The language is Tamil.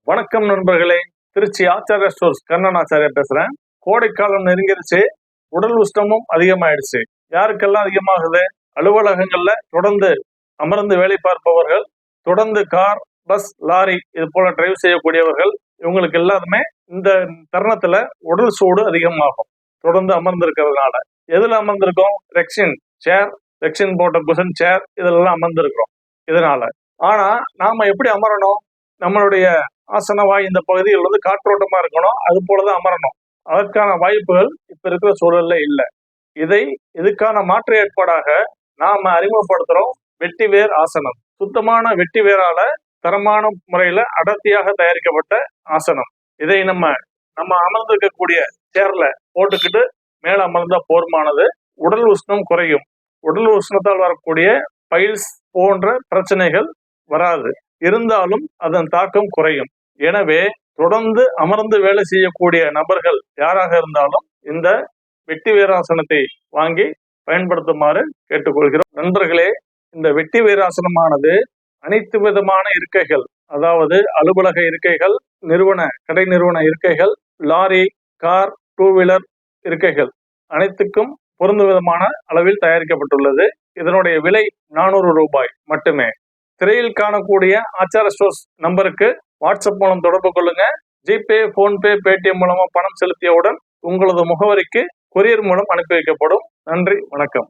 வணக்கம் நண்பர்களே. திருச்சி ஆச்சாரிய ஸ்டோர்ஸ் கண்ணன் ஆச்சாரியா பேசுறேன். கோடைக்காலம் நெருங்கிருச்சு, உடல் உஷ்ணமும் அதிகமாயிடுச்சு. யாருக்கெல்லாம் அதிகமாகுது? அலுவலகங்கள்ல தொடர்ந்து அமர்ந்து வேலை பார்ப்பவர்கள், தொடர்ந்து கார், பஸ், லாரி இது போல டிரைவ் செய்யக்கூடியவர்கள், இவங்களுக்கு எல்லாருமே இந்த தருணத்துல உடல் சூடு அதிகமாகும். தொடர்ந்து அமர்ந்து இருக்கிறதுனால எதுல அமர்ந்திருக்கோம்? ரெக்ஸின் சேர், ரெக்ஸின் போட்ட குஷன் சேர் இதெல்லாம் அமர்ந்திருக்கிறோம். இதனால ஆனா நாம எப்படி அமரணும்? நம்மளுடைய ஆசனவாய் இந்த பகுதியில் வந்து காற்றோட்டமா இருக்கணும், அது போலதான் அமரணும். அதற்கான வாய்ப்புகள் இப்ப இருக்கிற சூழல்ல இல்லை. இதுக்கான மாற்று ஏற்பாடாக நாம அறிமுகப்படுத்துறோம் வெட்டிவேர் ஆசனம். சுத்தமான வெட்டி வேரால தரமான முறையில அடர்த்தியாக தயாரிக்கப்பட்ட ஆசனம். இதை நம்ம அமர்ந்திருக்கக்கூடிய சேர்ல போட்டுக்கிட்டு மேல அமர்ந்தா போர்மானது. உடல் உஷ்ணம் குறையும். உடல் உஷ்ணத்தால் வரக்கூடிய பைல்ஸ் போன்ற பிரச்சனைகள் வராது. இருந்தாலும் அதன் தாக்கம் குறையும். எனவே தொடர்ந்து அமர்ந்து வேலை செய்யக்கூடிய நபர்கள் யாராக இருந்தாலும் இந்த வெட்டி வேராசனத்தை வாங்கி பயன்படுத்துமாறு கேட்டுக்கொள்கிறோம். நண்பர்களே, இந்த வெட்டி வேராசனமானது அனைத்து விதமான இருக்கைகள், அதாவது அலுவலக இருக்கைகள், கடை நிறுவன இருக்கைகள், லாரி, கார், டூ வீலர் இருக்கைகள் அனைத்துக்கும் பொருந்தும் விதமான அளவில் தயாரிக்கப்பட்டுள்ளது. இதனுடைய விலை 400 ரூபாய் மட்டுமே. திரையில் காணக்கூடிய ஆச்சார ஸ்டோர்ஸ் நம்பருக்கு வாட்ஸ்அப் மூலம் தொடர்பு கொள்ளுங்க. ஜிபே, போன்பே, பேடிஎம் மூலமா பணம் செலுத்தியவுடன் உங்களது முகவரிக்கு கொரியர் மூலம் அனுப்பி வைக்கப்படும். நன்றி, வணக்கம்.